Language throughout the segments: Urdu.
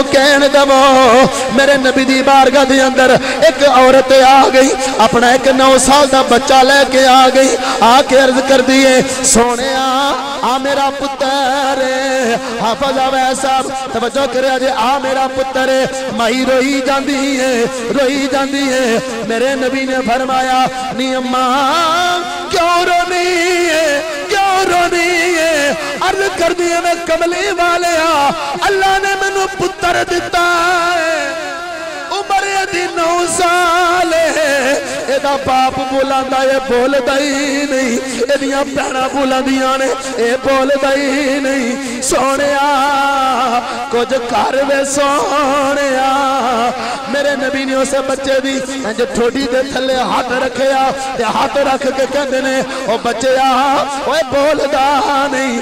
مینوں کہن دو میرے نبی دی بارگاہ دے اندر ایک عورت آ گئی اپنا ایک 9 سال دا بچہ لے کے آ گئی آ کے عرض کر دیے سونے آ میرا پتر حافظ ویسا توجہ کرے جے آ میرا پتر مائی روئی جاندی ہے میرے نبی نے فرمایا نی اماں کیوں رونی ہے عرض کر دیے میں کملی والے اللہ نے مینوں پتر دیتا ہے عمر دی 9 سال ایدہ باپ بولاندا ہے بولدا ہی نہیں ایدیاں بہناں بولاندیاں نے اے بولدا ہی نہیں سونیا کچھ کر وے سونیا میرے نبی نے اسے بچے دی جو ٹھوڈی دے تھلے ہاتھ رکھیا تے ہاتھ رکھ کے کہندے نے او بچیا اوے بولدا نہیں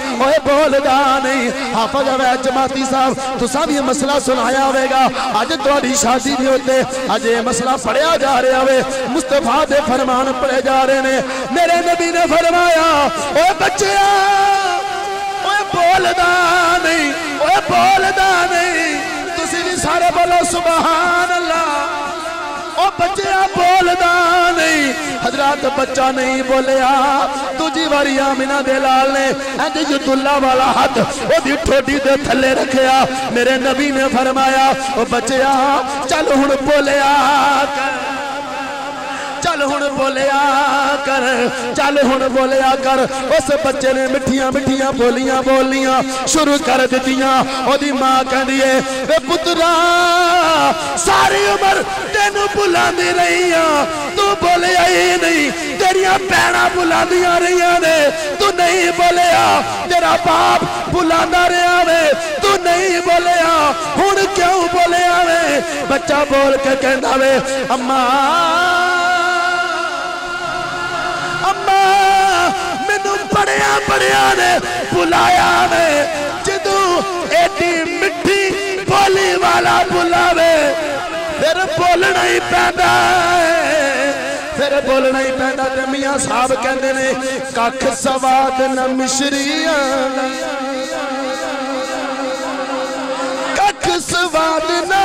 حافظ ہے جماعتی صاحب تساں بھی مسئلہ سنایا ہوئے گا اج تہاڈی شادی دے اوتے اج یہ مسئلہ پڑھیا جا رہا ہے مصطفیٰ دے فرمان پڑھے جا رہے نے میرے نبی نے فرمایا اوے بچیا اوے بولدا نہیں تسی بھی سارے بولو سبحان اللہ او بچیا بولدا نہیں حضرات بچہ نہیں بولیا تجھی واری آمینہ دے لال نے انج جد اللہ والا ہاتھ او دی ٹھوڈی دے تھلے رکھیا میرے نبی نے فرمایا او بچیا چل ہن بولیا چل ہن بولیا کر اس بچے نے مٹھیاں بولیاں شروع کر دیتیاں او دی ماں کہندی ہے اے پترا ساری عمر تینوں بلاندی رہیاں تو بولیا ہی نہیں تیریاں بہناں بلاندیاں رہیاں نے تو نہیں بولیا تیرا باپ بلاندا رہیا وے تو نہیں بولیا ہن کیوں بولیا وے بچہ بول کے کہندا وے اماں مینوں بڑیا نے بلایا وے جدوں ایڈی مٹھی بولی والا بلاوے پھر بولنا ہی پیندا تے میاں صاحب کہندے نے ککھ سواد نہ مشریاں ککھ سواد نہ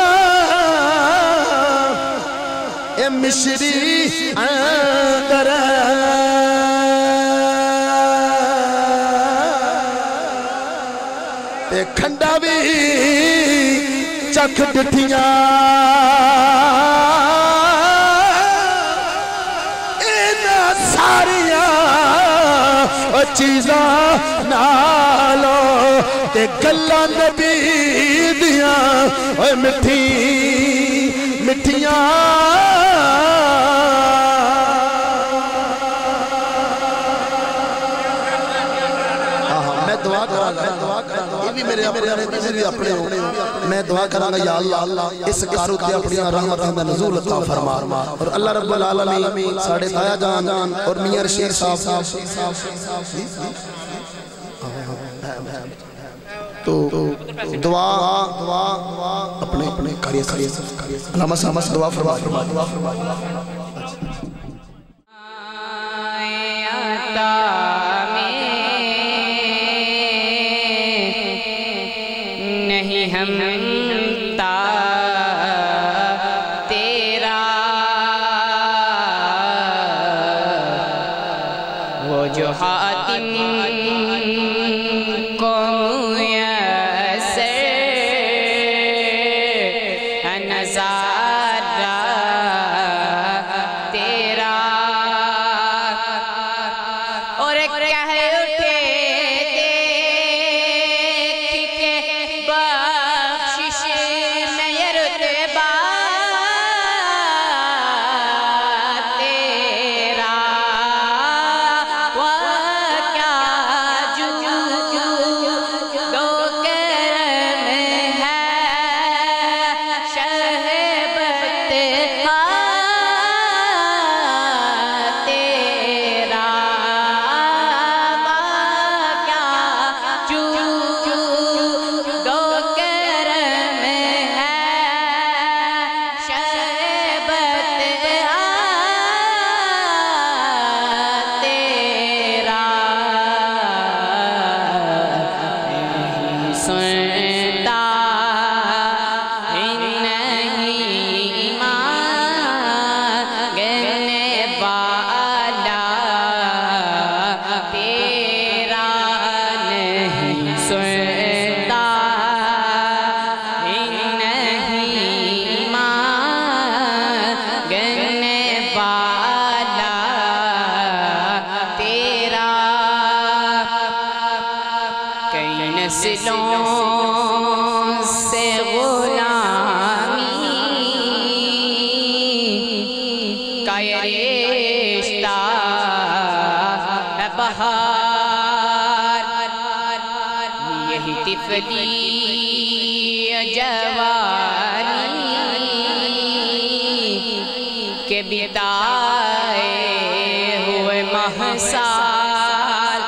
اے مشری اندر تے کھنڈا بھی چکھ ڈٹھیاں اینا ساریاں چیزاں نالو تے گلاں نبی دیاں مٹھیاں میں دعا کراں یا اللہ اس کارو تے اپنی رحمتاں دا نزول عطا فرما اور اللہ رب العالمین ساڈے تایا جان اور میاں رشید صاحب تو دعا اپنے کاریہ علامہ صاحب دعا فرما طفلی جوانی کے بتائے ہوئے ماہ سال،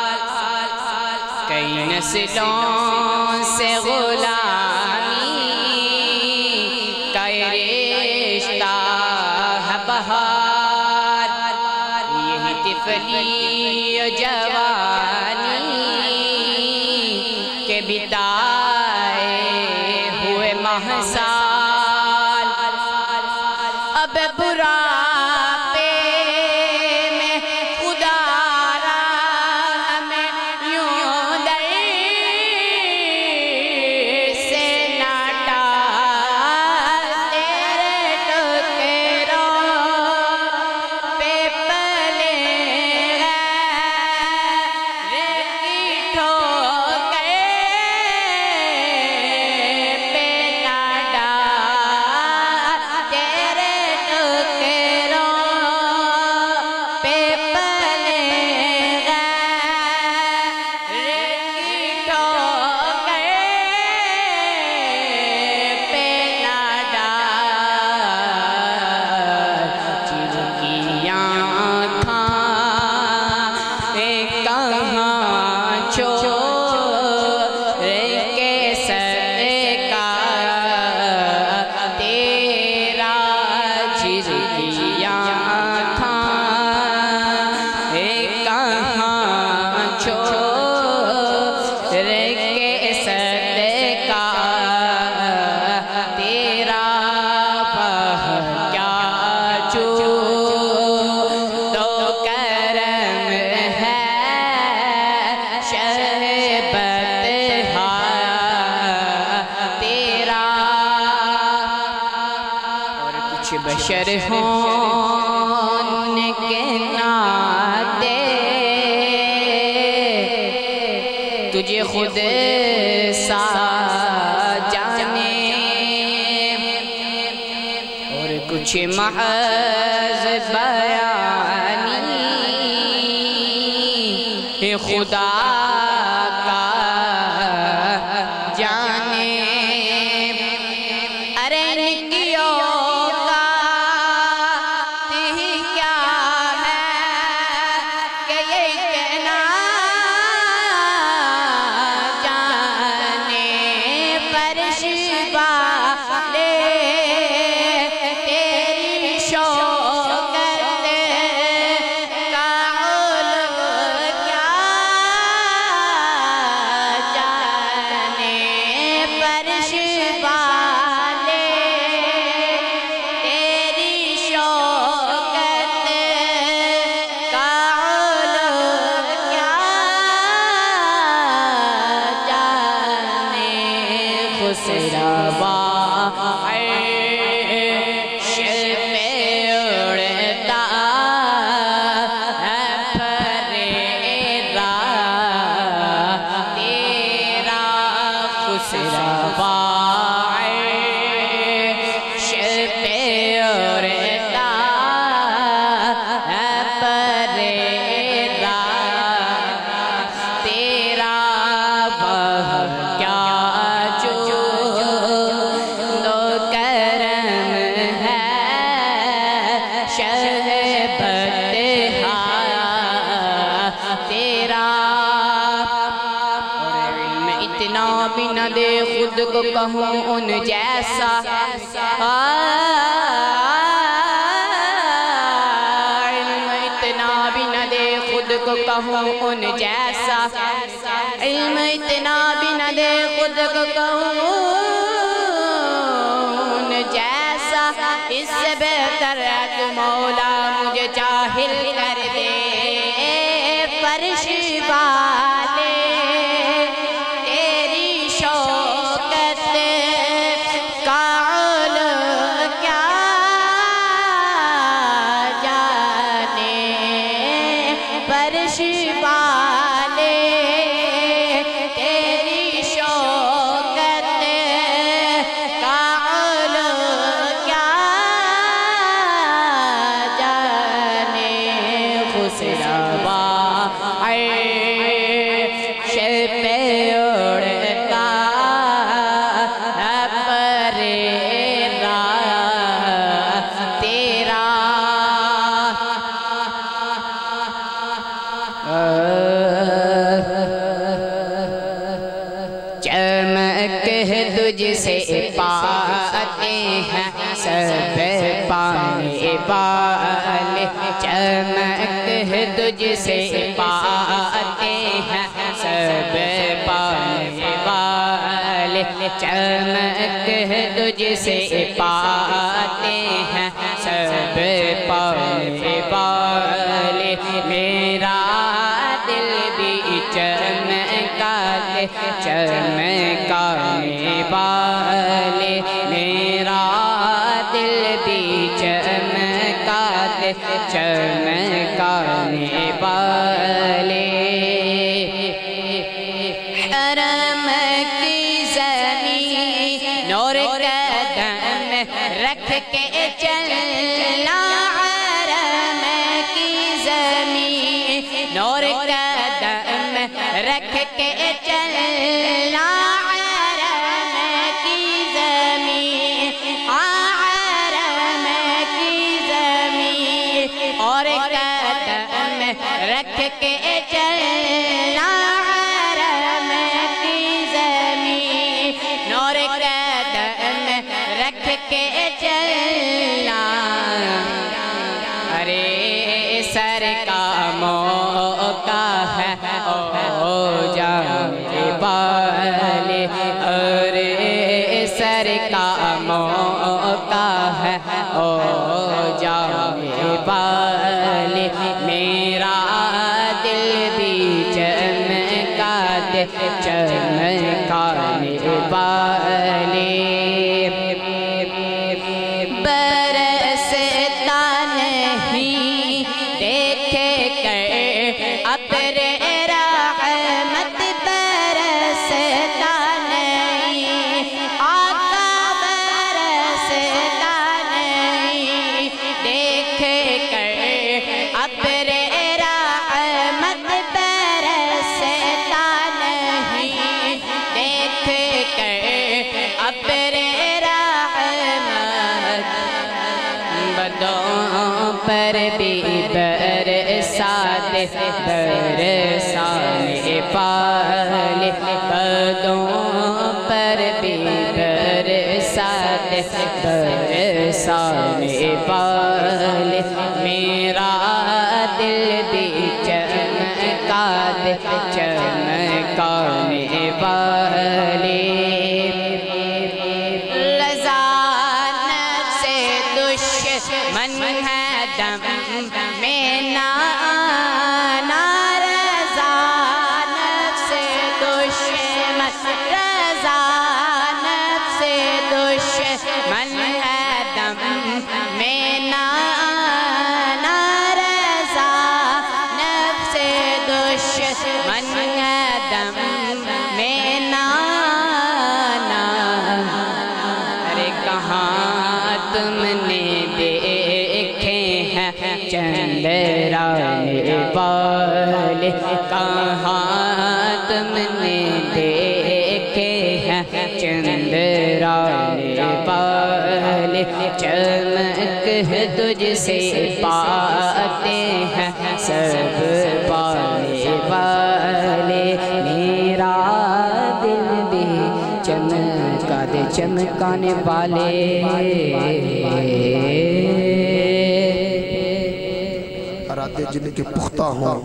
کئی نسلوں سے غلامی کا رشتہ ہے بہار، یہی طفلی جوانی کے بتائے ہوئے ماہ سال، اب بڑھاپے میں خدا را ہمیں یوں در سے نہ ٹال، تیرے ٹکروں پہ پلے غیر کی ٹھوکر پہ نہ ڈال، تیرے ٹکروں پہ پلے غیر کی ٹھوکر پہ نہ ڈال، چیر کی آنکھاں کہاں چھوڑ کے صدقہ تیرا، چیر کی آنکھاں کہاں چھوڑ کے صدقہ تیرا، کیا جو تو کرم ہے شہبت تیرا، اور کچھ بشر ہون کے ناطے تجھے خود سا جانے، اور کچھ محض بیانی خدا کا جانے، ارے نکیوں کا تھی کیا ہے کہ یہ کہنا جانے، فرش والے تیری شوکت کا علم کیا جانے، فرش والے تیری شوکت کا علم کیا جانے، خسروا عرش پہ اڑتا ہے پھریرا تیرا، خسروا عرش پہ اڑتا ہے پھریرا تیرا، وہ کیا جو تو کرم ہے شہبت تیرا، اور علم اتنا بھی نہ دے خود کو کہوں ان جیسا، علم اتنا بھی نہ دے خود کو کہوں ان جیسا، علم اتنا بھی نہ دے خود کو کہوں ان جیسا، اس سے بہتر ہے تو مولا مجھے جاہل کر دے، فرش والے تیری شوکت کا علم کیا جانے، فرش والے تیری شوکت کا علم کیا جانے، پاتے ہیں سب پانے والے، چمک تجھ سے پاتے ہیں سب پانے والے، چمک تجھ سے پاتے ہیں سب پانے والے، میرا دل بھی چمکا دے چمکانے والے، میرا دل بھی چمکا دے چمکانے والے، حرم کی زمین نور قدم رکھ کے چلنا، حرم کی زمین نور قدم رکھ کے چلنا، حرم کی زمین حرم کی زمین اور قدم رکھ کے چلنا، حرم کی زمین اور قدم رکھ کے چلنا، ارے سر کا موقع ہے او جانے والے، ارے سر کا موقع ہے او جانے والے، میرا دل بھی چمکا دے چمکانے والے، برستا نہیں دیکھے کر ابر رحمت، برستا نہیں آقا، برستا نہیں دیکھے کر ابر رحمت، برستا نہیں دیکھے کر ابر رحمت، بدوں پر بھی برسا دے برسانے والے، بدوں پر بھی برسا دے برسانے والے، میرا دل بھی چمکا دے چمکانے والے، لذانت سے دشمن ہے دم میں نہ آنا، رضانت سے دشمن، رضانت سے دشمن ہے دم میں نہ آنا، رضانت سے دشمن ہے دم میں نہ آنا، ارے کہاں تم نے دیکھے ہیں چندرانے والے، کہاں تم نے دیکھے ہیں چندرانے والے، چمک تجھ سے پاتے ہیں سب پانے والے، میرا دل بھی چمکا دے چمکانے والے، ارادے جن کے پختہ ہوں،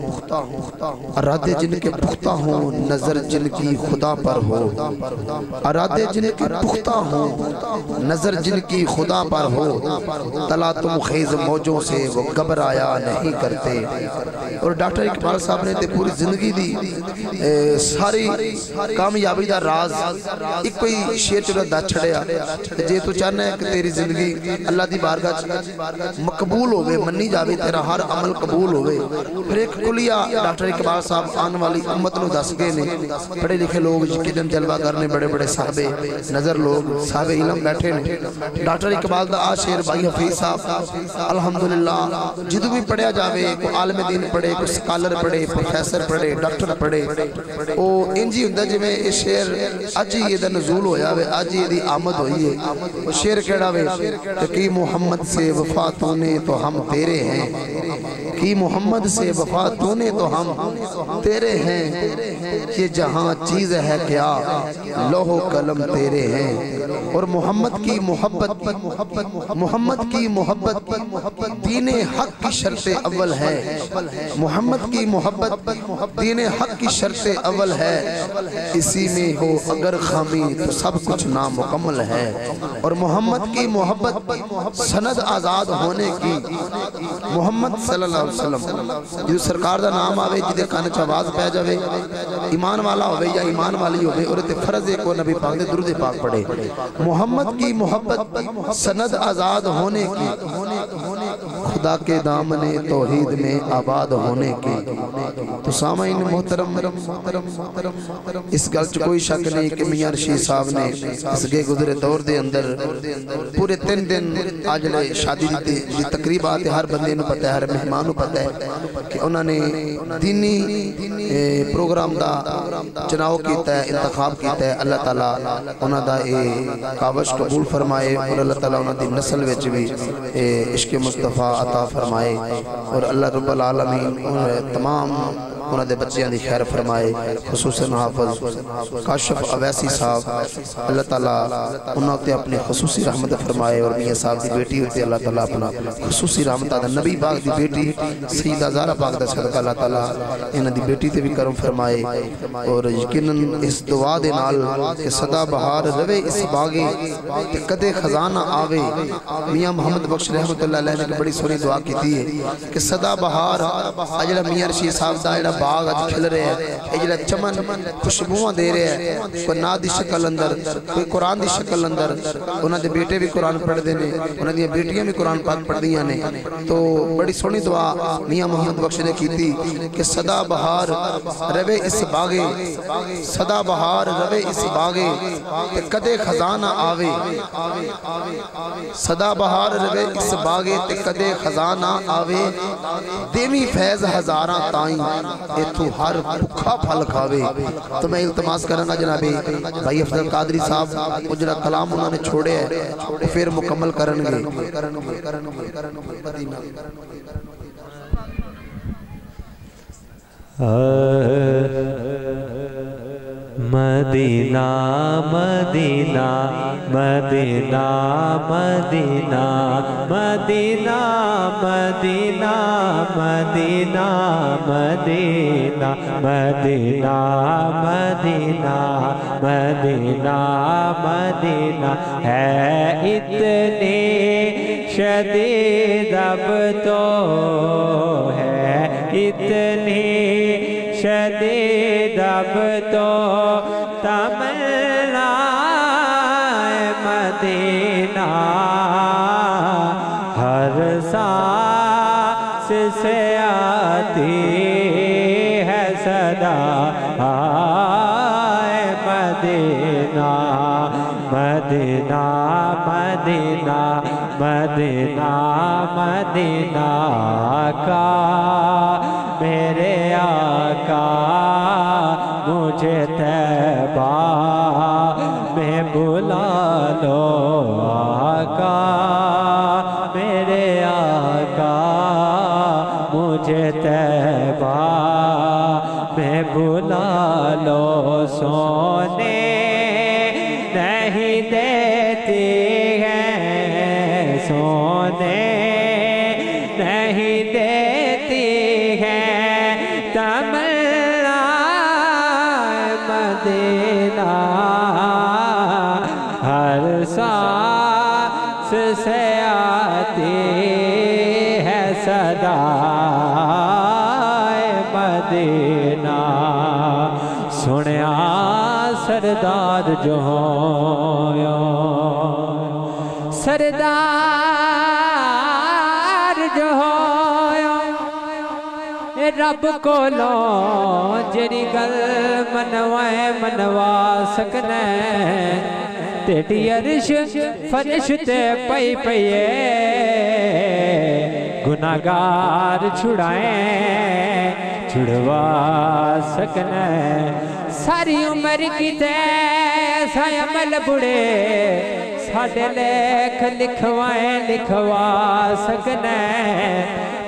ارادے جن کے پختہ ہوں، نظر جن کی خدا پر ہو، ارادے جن کے پختہ ہوں، نظر جن کی خدا پر ہو، تلاتم خیز موجوں سے وہ گھبرایا نہیں کرتے، اور ڈاکٹر اقبال صاحب نے پوری زندگی دی ساری کامیابی دا راز ایک کوئی شیر چلو دا چھڑیا، جے تو چاہنا ہے کہ تیری زندگی اللہ دی بارگاہ مقبول ہوئے، منی جاوے، تیرا ہر عمل قبول ہوئے، پھر ایک کلیہ ڈاکٹر اقبال صاحب آن والی امت نو دس گئے نے، پڑھے لکھے لوگ کدن جلوہ کرنے، بڑے بڑے صحابے نظر لوگ صاحب علم بیٹھے نے، ڈاکٹر اقبال دا آج شیر بھائی حفیظ صاحب الحمدللہ جدو بھی پڑھیا جاوے، کوئی عالم دین پڑھے، کوئی سکالر پڑھے، پروفیسر پڑھے، ڈاکٹر پڑھے، او انجی ہوندہ جی میں اس شیر آج ہی یہ دا نزول ہویا وے، آج ہی یہ دی آمد ہوئی ہے، وہ شیر کہڑا وے کہ محمد سے وفا تو نے تو ہم تیرے ہیں، کی محمد سے وفا تو نے تو ہم تیرے ہیں یہ جہاں چیز ہے کیا لوح و قلم تیرے ہیں اور محمد کی محبت دین حق کی شرط اول ہے محمد کی محبت دین حق کی شرط اول ہے اسی میں ہو اگر خامی تو سب کچھ نامکمل ہے اور محمد کی محبت سند آزاد ہونے کی محمد صلی اللہ علیہ وسلم جو سرکار دا نام آوے جدے کانے چواز پہ جاوے ایمان والا ہوئے یا ایمان والی ہوئے اور تے فرض ایک کو نبی پاک دے درود پاک پڑھے محمد کی محبت سند آزاد ہونے کی خدا کے دامن توحید میں آباد ہونے کی تو سامعین محترم اس گل چ کوئی شک نہیں کہ میاں رشید صاحب نے اس کے گزرے دور دے اندر پورے 3 دن آج شادی دی تقریبات ہر بندے نو پتہ ہے ہر مہمان نو پتہ ہے کہ انہوں نے دینی پروگرام دا چناؤ کیتا ہے انتخاب کیتا ہے اللہ تعالیٰ انہوں دا کاوش قبول فرمائے اور اللہ تعالیٰ انہوں دی نسل وچ بھی عشق مصطفیٰ عطا فرمائے اور اللہ رب العالمین تمام انہوں دے بچیاں دی خیر فرمائے خصوصاً حافظ کاشف اویسی صاحب اللہ تعالیٰ انہوں تے اپنی خصوصی رحمت فرمائے اور میاں صاحب دی بیٹی ہوتی اللہ تعالیٰ اپنا خصوصی رحمت دا نبی پاک دی بیٹی سیدہ زہرا پاک دا صدقہ اللہ تعالیٰ انہوں دی بیٹی تے بھی کرم فرمائے اور یقیناً اس دعا دے نال کہ صدا بہار روے اس باغے کہ کدے خزانہ آوے میاں محمد بخش رحمت اللہ علیہ نے بڑی سونی دعا کی تھی کہ صدا بہار اجلا میاں رشید صاحب دا اجلا باغ اج کھل رہے ہیں اجلا چمن خوشبوئیں دے رہے ہیں کوئی نعت دی شکل اندر کوئی قرآن دی شکل اندر انہاں دے بیٹے بھی قرآن پڑھ دینے انہاں دی بیٹیاں بھی قرآن پاک پڑھ دیاں نے تو بڑی سونی دعا میاں محمد بخش نے کی تھی کہ صدا بہار روے اس باغے صدا بہار روے اس باغے کہ کدے خزانہ آوے صدا بہار روے اس باغے کہ کدے خزانہ آوے دیمی فیض ہزاراں تائیں اے تو ہر بھکھا پھل کھاوے تو میں التماس کرنا جنابی بھائی افضل قادری صاحب اجرا کلام انہوں نے چھوڑے ہیں پھر مکمل کرنگے مدینہ مدینہ مدینہ مدینہ مدینہ مدینہ مدینہ مدینہ مدینہ مدینہ مدینہ مدینہ ہے اتنی شدید اب تو ہے اتنی شدید اب تو تمنا مدینہ ہر سانس سے آتی ہے صدا مدینہ مدینہ مدینہ مدینہ مدینہ کا میرے آقا مجھے طیبہ میں بلا لو آقا میرے آقا مجھے طیبہ میں بلا لو سونے نہیں دیتی ہیں سونے نہیں دیتی ہیں تمنا مدینہ ہر سانس سے آتی ہے صدا مدینہ سنیا سردار جو سردار جو رب کو لو جری گل منوائے منوا سکنے تیری عرش فرشتے پئی پئیے گناہگار چھڑائیں چھڑوا سکنے ساری عمر کی تیسا عمل بڑے ساڑھے لکھ لکھوائیں لکھوا سکنے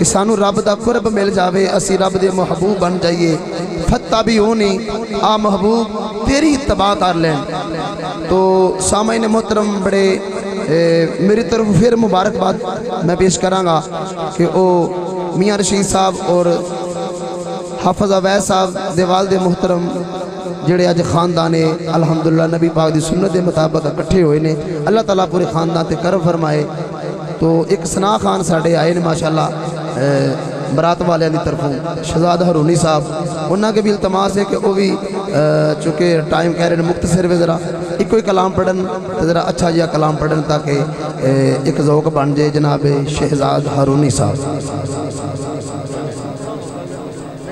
کہ سانو رب دا قرب مل جاوے اسی رب دے محبوب بن جائیے فتبعونی آ محبوب تیری اتباع کر لیں تو سامعین محترم بڑے میری طرف پھر مبارکباد میں پیش کراں گا کہ او میاں رشید صاحب اور حافظ اویس صاحب دے والد محترم جڑے اج خاندان الحمدللہ نبی پاک دی سنت دے مطابق اکٹھے ہوئے نے اللہ تعالیٰ پورے خاندان تے کرم فرمائے تو ایک سنا خان ساڑھے آئے نے ماشاءاللہ برات والے دی طرفوں شہزاد ہرونی صاحب انہاں کے بھی التماس ہے کہ وہ بھی چونکہ ٹائم کہہ رہے ہیں مختصر میں ذرا ایک کوئی کلام پڑھن ذرا اچھا جیا کلام پڑھن تاکہ ایک ذوق بن جائے جناب شہزاد ہرونی صاحب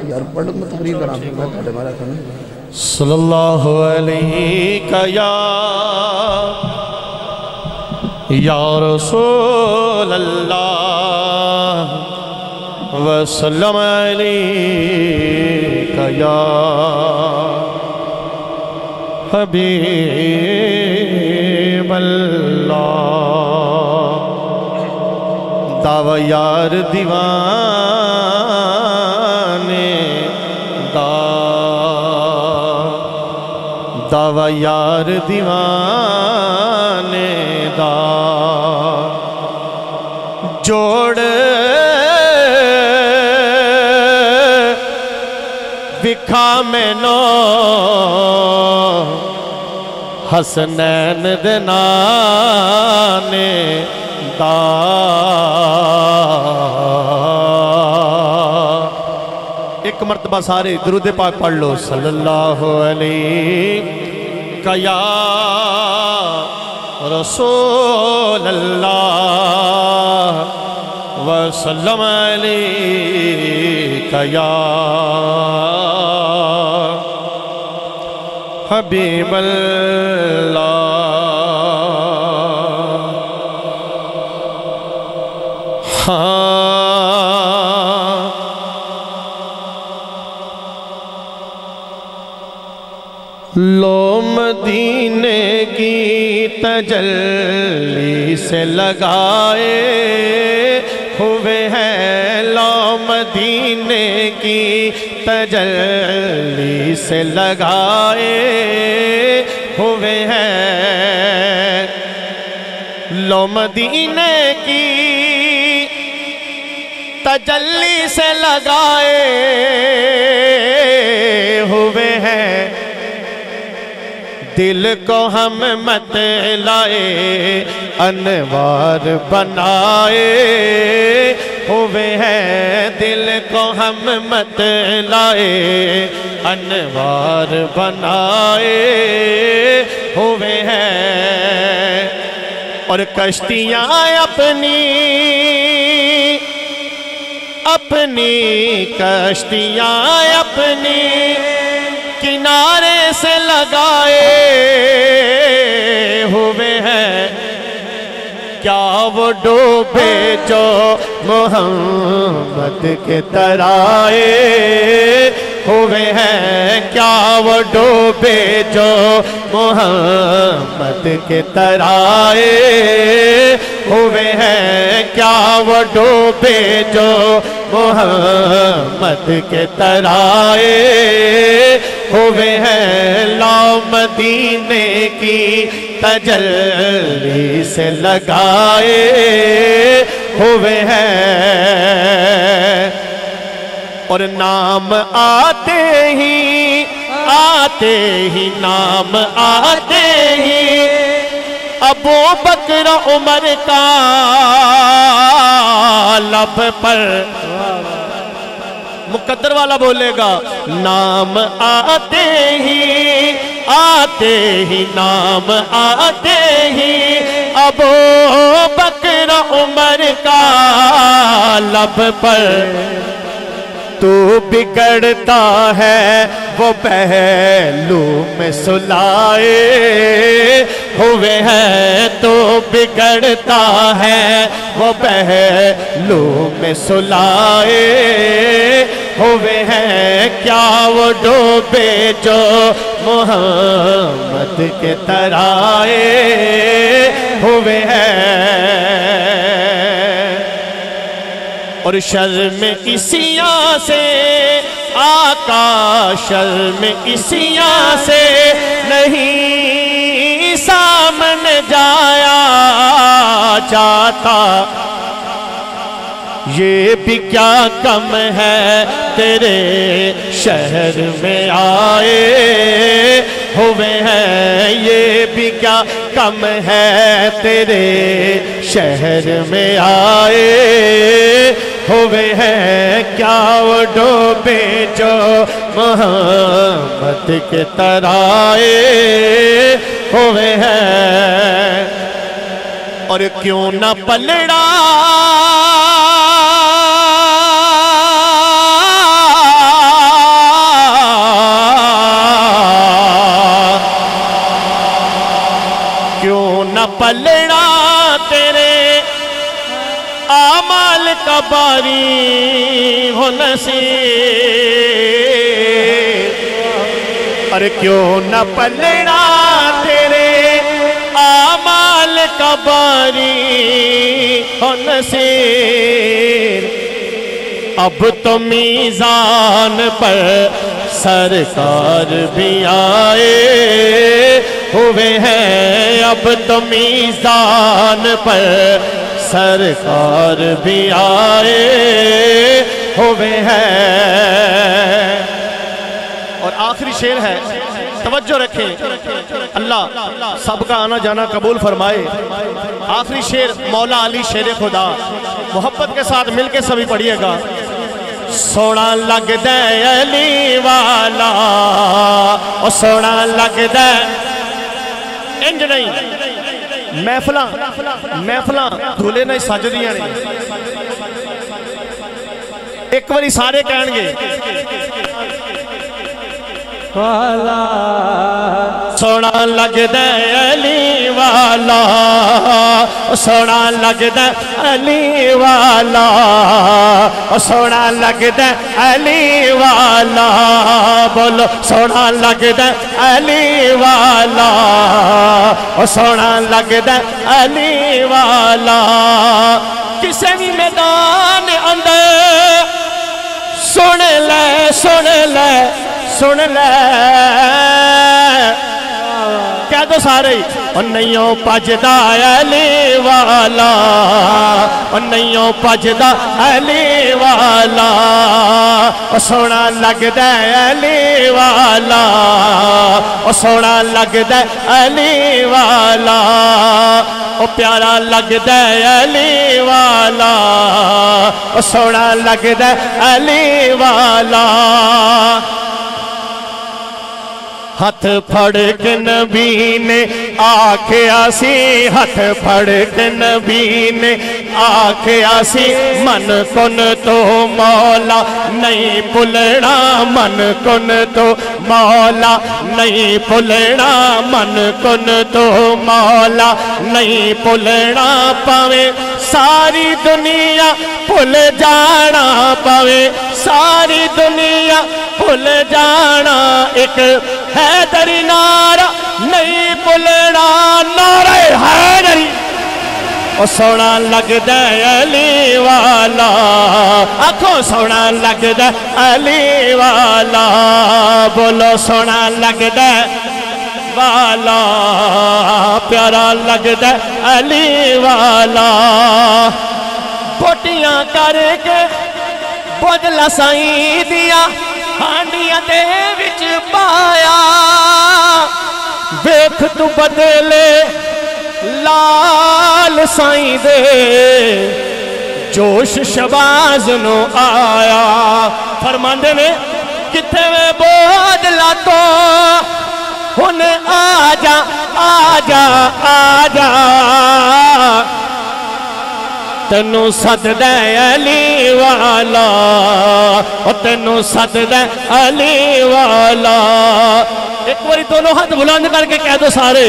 یار پڑھ میں تقریر کرام میں پڑھے مارا کرنے صلی اللہ علیہ یا رسول اللہ وسلم علیہ یا حبیب اللہ دعوی یار دیوانے دعوی یار دیوانے دا جوڑ وکھا میں نو حسنین دنانے دا ایک مرتبہ سارے درود پاک پڑھ لو صلی اللہ علیہ یا رسول اللہ وسلم علیہ یا حبیب اللہ لو مدینے کی تجلی سے لگائے ہوئے ہیں لو مدینے کی تجلی سے لگائے ہوئے ہیں لو مدینے کی تجلی سے لگائے ہوئے ہیں دل کو ہم مت لائے انوار بنائے ہوئے ہیں دل کو ہم مت لائے انوار بنائے ہوئے ہیں اور کشتیاں اپنی کشتیاں اپنی کنارے سے لگائے ہوئے ہیں کیا وہ ڈوبے جو محمد کے ترائے ہوئے ہیں کیا وہ ڈوبے جو محمد کے ترائے ہوئے ہیں کیا وہ ڈوبے جو محمد کے ترائے ہوئے ہیں لا مدینے کی تجلی سے لگائے ہوئے ہیں اور نام آتے ہی نام آتے ہی ابو بکر عمر کا لب پر مقدر والا بولے گا نام آتے ہی نام آتے ہی ابو بکر عمر کا لب پر تو بگڑتا ہے وہ پہلو میں سلائے ہوئے ہیں تو بگڑتا ہے وہ پہلو میں سلائے ہوئے ہیں کیا وہ ڈوبے جو محمد کے ترائے ہوئے ہیں اور شرم اسیاں سے آقا شرم اسیاں سے نہیں سامنے جایا جاتا یہ بھی کیا کم ہے تیرے شہر میں آئے ہوئے ہیں یہ بھی کیا کم ہے تیرے شہر میں آئے ہوئے ہیں کیا وہ ڈوبے جو محمد کے ترائے ہوئے ہیں اور کیوں نہ پلڑا پلڑا تیرے آمال کا باری ہو نصیب اور کیوں نہ پلڑا تیرے آمال کا باری ہو نصیب اب تو میزان پر سرکار بھی آئے ہوئے ہیں اب تو میزان پر سرکار بھی آئے ہوئے ہیں اور آخری شعر ہے توجہ رکھیں اللہ سب کا آنا جانا قبول فرمائے آخری شعر مولا علی شیر خدا محبت کے ساتھ مل کے سبھی پڑھیے گا سونا لگ دے علی والا اور سونا لگ دے انج نہیں محفلاں دھولے نہیں سجدیاں نہیں ایک باری سارے کہن گے سونا لگ دے علی والا سونا لگ دے علی والا سونا لگ دے علی والا بولو سونا لگ دے علی والا سونا لگ دے علی والا کسے بھی میدان اندر سن لے سن لے سن لے کہہ دو سارے اور نئیوں پجدہ علی والا اور نئیوں پجدہ علی والا اور سونا لگ دے علی والا اور سونا لگ دے علی والا اور پیارا لگ دے علی والا اور سونا لگ دے علی والا ہاتھ پھڑ کے نبی نے آکھیا سی ہاتھ پھڑ کے نبی نے آکھیا سی من کن تو مولا نہیں بھولنا من کن تو مولا نہیں بھولنا من کن تو مولا نہیں بھولنا پاوے ساری دنیا بھول جانا پاوے ساری دنیا بھول جانا ایک حیدری نعرہ نہیں بھولنا نعرہ حیدری اور سونا لگ دے علی والا آنکھوں سونا لگ دے علی والا بولو سونا لگ دے والا پیارا لگ دے علی والا بوٹیاں کر کے بدلا سائیں دیا ہانڈیاں دے وچ پایا ویکھ تو بدلے لال سائیں دے جوش شباز نو آیا فرماندے نے کتھے میں بدلا تو ہن آجا آجا آجا تینو سد دے علی والا اور تینو سد دے علی والا ایک باری دونوں ہاتھ بلند کر کے کہہ دو سارے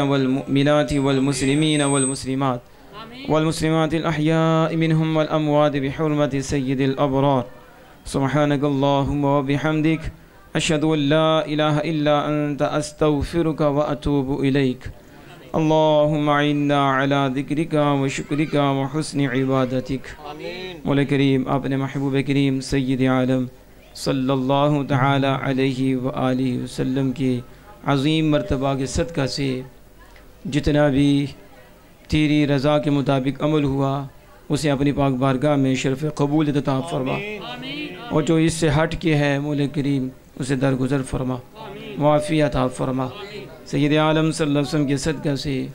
والمؤمنات والمسلمين والمسلمات والمسلمات الأحياء منهم والأموات بحرمة سيد الأبرار سبحانك اللهم وبحمدك أشهد أن لا إله إلا أنت أستغفرك وأتوب إليك اللهم عنا على ذکرک و شکرک و حسن عبادتک مولا کریم اپنے محبوب کریم سید عالم صلی اللہ تعالی علیہ وآلہ وسلم کے عظیم مرتبہ کے صدقہ سے جتنا بھی تیری رضا کے مطابق عمل ہوا اسے اپنی پاک بارگاہ میں شرف قبول عطا فرما اور جو اس سے ہٹ کے ہے مولا کریم اسے درگزر فرما معافی عطا فرما سید عالم صلی اللہ علیہ وسلم کے صدقہ سے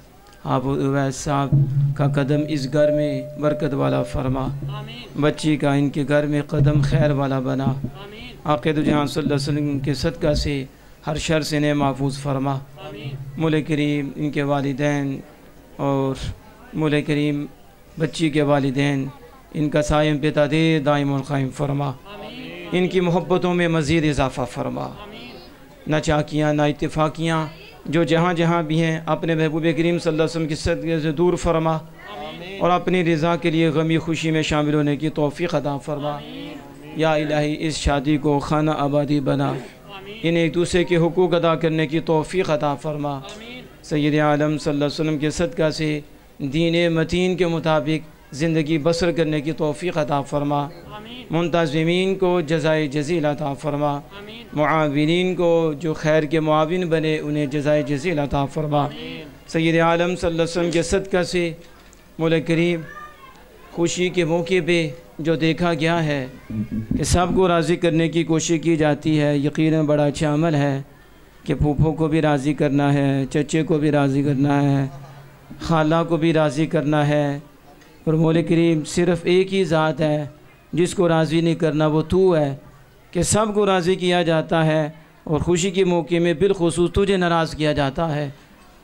آپ اویس صاحب کا قدم اس گھر میں برکت والا فرما بچی کا ان کے گھر میں قدم خیر والا بنا عاقد جہاں صلی اللہ علیہ وسلم کے صدقہ سے ہر شر سے انہیں محفوظ فرما مولا کریم ان کے والدین اور مولا کریم بچی کے والدین ان کا سائم پہ تعدیر دائم القائم فرما ان کی محبتوں میں مزید اضافہ فرما نہ چاکیاں نہ اتفاقیاں جو جہاں جہاں بھی ہیں اپنے محبوب کریم صلی اللہ علیہ وسلم کی صدقے سے دور فرما اور اپنی رضا کے لیے غمی خوشی میں شامل ہونے کی توفیق عطا فرما یا الہی اس شادی کو خانہ آبادی بنا انہیں ایک دوسرے کے حقوق ادا کرنے کی توفیق عطا فرما سید عالم صلی اللہ علیہ وسلم کے صدقہ سے دین متین کے مطابق زندگی بسر کرنے کی توفیق عطا فرما منتظمین کو جزائے جزیل عطا فرما معاونین کو جو خیر کے معاون بنے انہیں جزائے جزیل عطا فرما سید عالم صلی اللہ علیہ وسلم کے صدقہ سے مولا کریم خوشی کے موقع پہ جو دیکھا گیا ہے کہ سب کو راضی کرنے کی کوشش کی جاتی ہے یقیناً بڑا اچھا عمل ہے کہ پھوپھوں کو بھی راضی کرنا ہے چچے کو بھی راضی کرنا ہے خالہ کو بھی راضی کرنا ہے اور مولا کریم صرف ایک ہی ذات ہے جس کو راضی نہیں کرنا وہ تو ہے کہ سب کو راضی کیا جاتا ہے اور خوشی کے موقع میں بالخصوص تجھے ناراض کیا جاتا ہے۔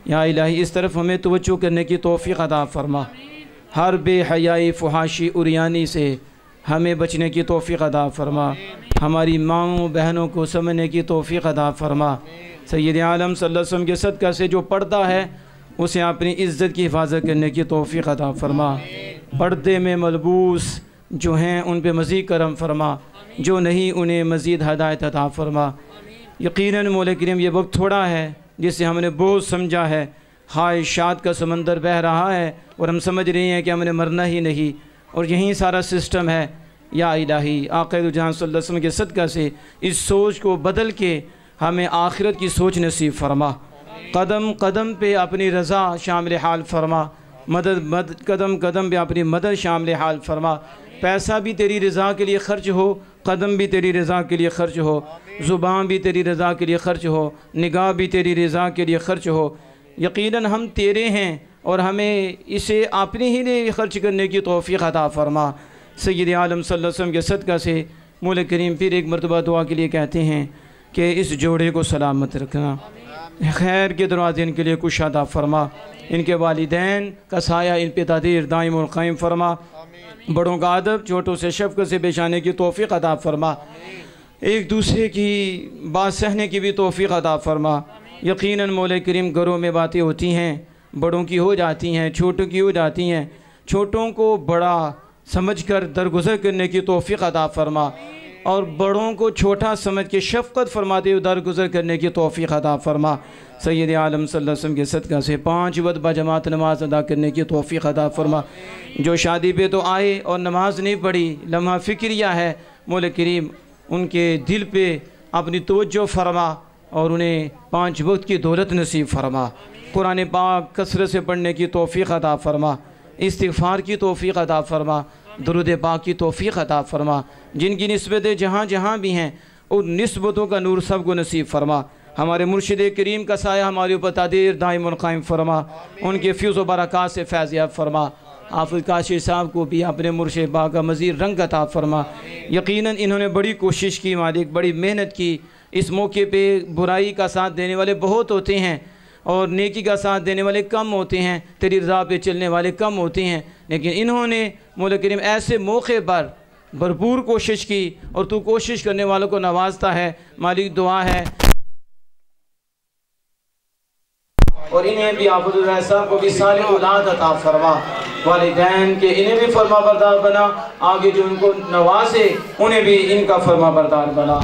یا الہی اس طرف ہمیں توجہ کرنے کی توفیق عطا فرما، ہر بے حیائی، فحاشی، عریانی سے ہمیں بچنے کی توفیق عطا فرما، ہماری ماؤں بہنوں کو سمجھنے کی توفیق عطا فرما۔ سید عالم صلی اللہ علیہ وسلم کے صدقہ سے جو پڑھتا ہے اسے اپنی عزت کی حفاظت کرنے کی توفیق عطا فرما، پردے میں ملبوس جو ہیں ان پہ مزید کرم فرما، جو نہیں انہیں مزید ہدایت عطا فرما۔ یقیناً مولا کریم یہ وقت تھوڑا ہے جسے ہم نے بہت سمجھا ہے، خواہشات کا سمندر بہہ رہا ہے اور ہم سمجھ رہے ہیں کہ ہم نے مرنا ہی نہیں، اور یہیں سارا سسٹم ہے۔ یا الہی آقا دو جہاں صلی اللہ علیہ وسلم کے صدقہ سے اس سوچ کو بدل کے ہمیں آخرت کی سوچ نصیب فرما، قدم قدم پہ اپنی رضا شامل حال فرما، قدم قدم پہ اپنی مدد شامل حال فرما۔ پیسہ بھی تیری رضا کے لیے خرچ ہو، قدم بھی تیری رضا کے لیے خرچ ہو، زبان بھی تیری رضا کے لیے خرچ ہو، نگاہ بھی تیری رضا کے لیے خرچ ہو۔ یقیناً ہم تیرے ہیں اور ہمیں اسے اپنے ہی لیے خرچ کرنے کی توفیق عطا فرما۔ سید عالم صلی اللہ علیہ وسلم کے صدقہ سے مولا کریم پھر ایک مرتبہ دعا کے لیے کہتے ہیں کہ اس جوڑے کو سلامت رکھنا، خیر کے دروازے ان کے لیے کشادہ فرما، ان کے والدین کا سایہ ان پہ تدیر دائم اور قائم فرما، بڑوں کا ادب چھوٹوں سے شفقت سے پیش آنے کی توفیق عطا فرما، ایک دوسرے کی بات سہنے کی بھی توفیق عطا فرما۔ یقیناً مولا کریم گھروں میں باتیں ہوتی ہیں، بڑوں کی ہو جاتی ہیں، چھوٹوں کی ہو جاتی ہیں، چھوٹوں کو بڑا سمجھ کر درگزر کرنے کی توفیق عطا فرما، اور بڑوں کو چھوٹا سمجھ کے شفقت فرماتے ہوئے درگزر کرنے کی توفیق عطا فرما۔ سید عالم صلی اللہ علیہ وسلم کے صدقہ سے 5 وقت بجماعت نماز ادا کرنے کی توفیق عطا فرما۔ جو شادی پہ تو آئے اور نماز نہیں پڑھی، لمحہ فکریہ ہے، مولا کریم ان کے دل پہ اپنی توجہ فرما اور انہیں 5 وقت کی دولت نصیب فرما، قرآن پاک کثرت سے پڑھنے کی توفیق عطا فرما، استغفار کی توفیق عطا فرما، درود پاک کی توفیق عطا فرما۔ جن کی نسبتیں جہاں جہاں بھی ہیں ان نسبتوں کا نور سب کو نصیب فرما۔ ہمارے مرشد کریم کا سایہ ہمارے اوپر تدیر دائم اور قائم فرما، ان کے فیض و برکات سے فیض یاب فرما۔ حافظ کاشی صاحب کو بھی اپنے مرشد پاک کا مزید رنگ عطا فرما۔ یقیناً انہوں نے بڑی کوشش کی مالک، بڑی محنت کی۔ اس موقع پہ برائی کا ساتھ دینے والے بہت ہوتے ہیں اور نیکی کا ساتھ دینے والے کم ہوتے ہیں، تیری رضا پہ چلنے والے کم ہوتے ہیں، لیکن انہوں نے مولا کریم ایسے موقع پر بھرپور کوشش کی اور تو کوشش کرنے والوں کو نوازتا ہے۔ مالک دعا ہے اور انہیں بھی حافظ الرحمن صاحب کو بھی سارے اولاد عطا فرما، والدین کے انہیں بھی فرما بردار بنا، آگے جو ان کو نوازے انہیں بھی ان کا فرما بردار بنا،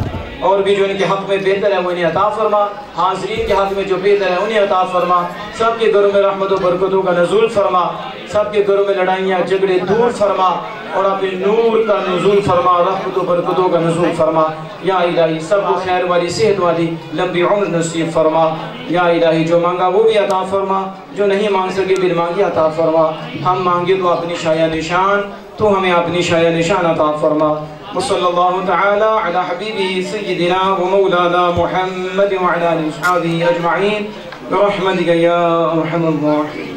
اور بھی جو ان کے حق میں بہتر ہے وہ انہیں عطا فرما، حاضرین کے حق میں جو بہتر ہے انہیں عطا فرما، سب کے گھروں میں رحمت و برکتوں کا نزول فرما، سب کے گھروں میں لڑائیاں جھگڑے دور فرما اور اپنے نور کا نزول فرما، رحمت و برکتوں کا نزول فرما۔ یا الہی سب کو خیر والی صحت والی لمبی عمر نصیب فرما۔ یا الہی جو مانگا وہ بھی عطا فرما، جو نہیں مانگ سکے بن مانگی عطا فرما۔ ہم مانگے تو اپنی شایع نشان، تو ہمیں اپنی شایع نشان عطا فرما۔ وصلی اللہ تعالی علی حبیبہ سیدنا و مولانا محمد وعلی آلہ وصحبہ اجمعین برحمتک یا ارحم الراحمین۔